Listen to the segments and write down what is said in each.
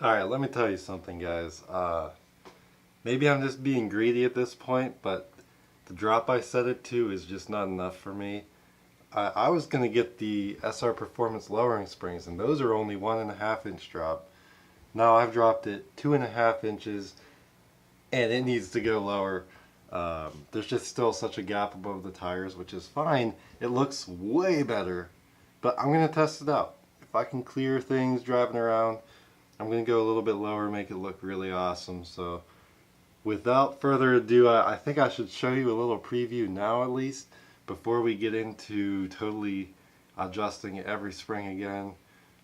Alright, let me tell you something, guys. Maybe I'm just being greedy at this point, but the drop I set it to is just not enough for me. I was going to get the SR Performance lowering springs, and those are only 1.5 inch drop. Now I've dropped it 2.5 inches, and it needs to go lower. There's just still such a gap above the tires, which is fine. It looks way better, but I'm going to test it out. If I can clear things driving around, I'm going to go a little bit lower, make it look really awesome. So without further ado, I think I should show you a little preview now at least, before we get into totally adjusting every spring again,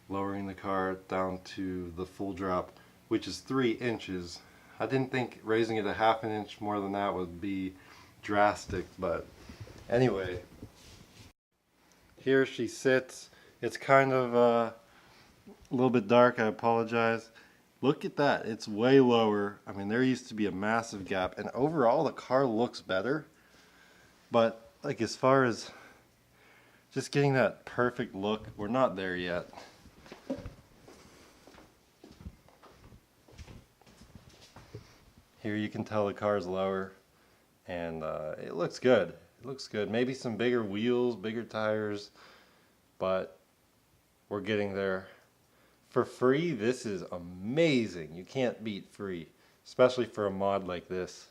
lowering the car down to the full drop, which is 3 inches. I didn't think raising it a 1/2 inch more than that would be drastic, but anyway, here she sits. It's kind of a little bit dark, I apologize. Look at that, it's way lower. I mean, there used to be a massive gap, and overall the car looks better, but like as far as just getting that perfect look, we're not there yet. Here you can tell the car's lower, and it looks good. It looks good. Maybe some bigger wheels, bigger tires, but we're getting there. For free, this is amazing. You can't beat free, especially for a mod like this.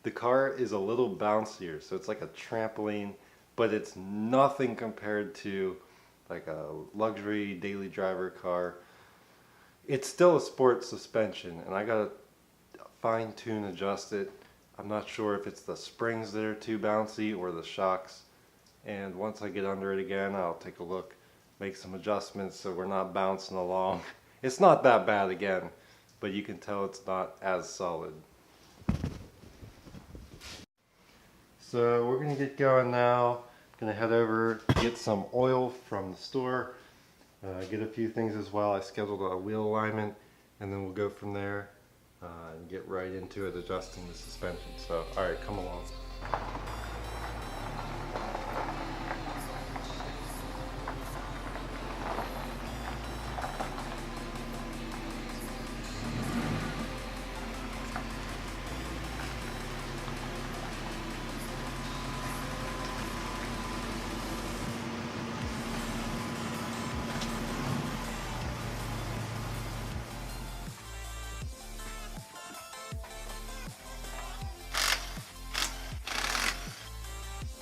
The car is a little bouncier, so it's like a trampoline, but it's nothing compared to like a luxury daily driver car. It's still a sport suspension, and I gotta fine tune adjust it. I'm not sure if it's the springs that are too bouncy or the shocks, and once I get under it again, I'll take a look, make some adjustments so we're not bouncing along. It's not that bad again, but you can tell it's not as solid. So we're gonna get going now. Gonna head over, get some oil from the store, get a few things as well. I scheduled a wheel alignment, and then we'll go from there and get right into it, adjusting the suspension. So, all right, come along.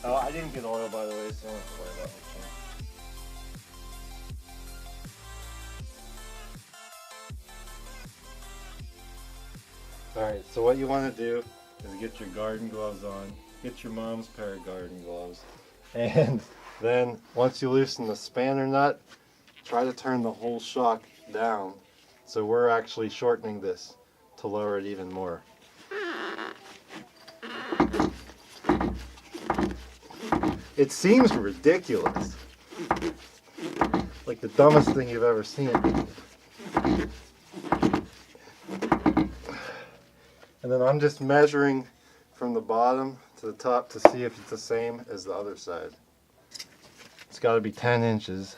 Oh, I didn't get oil, by the way, so I don't have to worry about it. Alright, so what you want to do is get your garden gloves on, get your mom's pair of garden gloves, and then once you loosen the spanner nut, try to turn the whole shock down. So we're actually shortening this to lower it even more. It seems ridiculous. Like the dumbest thing you've ever seen. And then I'm just measuring from the bottom to the top to see if it's the same as the other side. It's got to be 10 inches.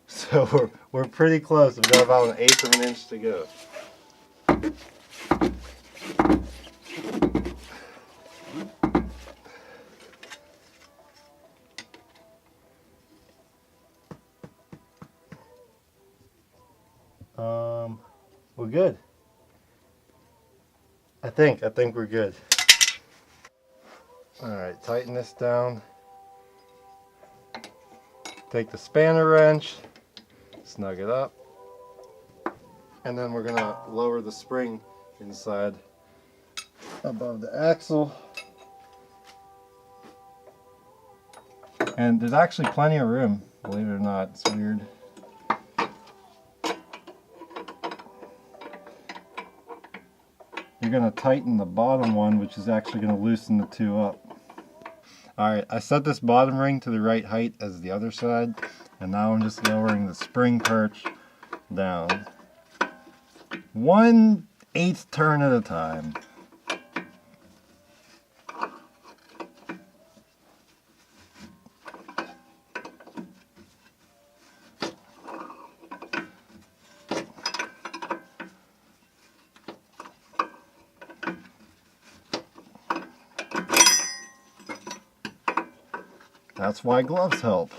So we're pretty close. We've got about 1/8 of an inch to go. We're good. I think we're good. Alright, tighten this down. Take the spanner wrench, snug it up, and then we're gonna lower the spring inside above the axle. And there's actually plenty of room, believe it or not. It's weird. You're going to tighten the bottom one, which is actually going to loosen the two up. Alright, I set this bottom ring to the right height as the other side, and now I'm just lowering the spring perch down. 1/8 turn at a time. That's why gloves help.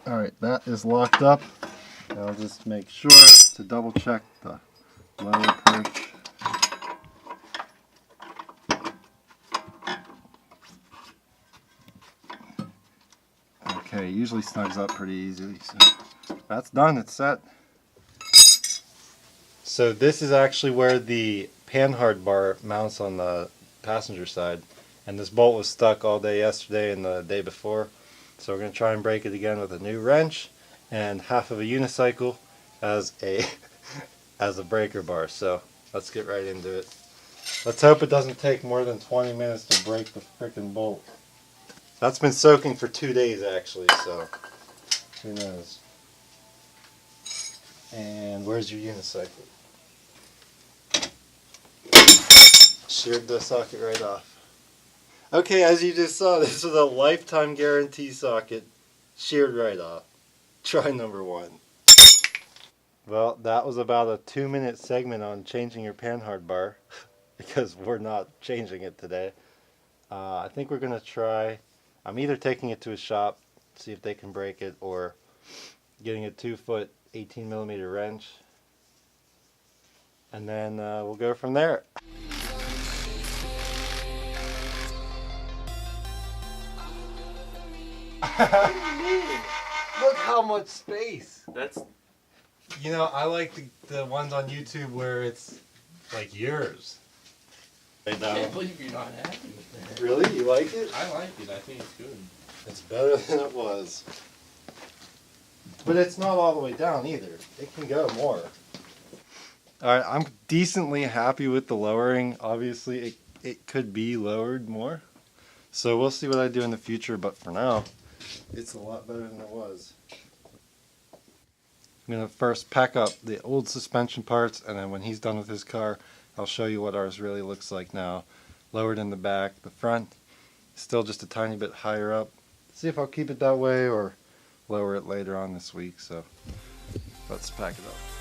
Alright, that is locked up. I'll just make sure to double check the lower perch. Okay, usually snugs up pretty easily. So that's done, it's set. So this is actually where the Panhard bar mounts on the passenger side. And this bolt was stuck all day yesterday and the day before. So we're going to try and break it again with a new wrench and half of a unicycle as a as a breaker bar. So let's get right into it. Let's hope it doesn't take more than 20 minutes to break the frickin' bolt. That's been soaking for 2 days actually, so who knows. And where's your unicycle? Sheared the socket right off. Okay, as you just saw, this is a lifetime guarantee socket. Sheared right off. Try number 1. Well, that was about a 2-minute segment on changing your Panhard bar because we're not changing it today. I think we're going to try, I'm either taking it to a shop, see if they can break it, or getting a 2-foot 18mm wrench. And then we'll go from there. Look how much space. That's... You know, I like the ones on YouTube where it's like yours. I can't believe you're not happy with that. Really? You like it? I like it. I think it's good. It's better than it was. But it's not all the way down either. It can go more. Alright, I'm decently happy with the lowering. Obviously, it could be lowered more. So we'll see what I do in the future, but for now, it's a lot better than it was. I'm going to first pack up the old suspension parts, and then when he's done with his car, I'll show you what ours really looks like now. Lowered in the back, the front, still just a tiny bit higher up. See if I'll keep it that way or lower it later on this week, so let's pack it up.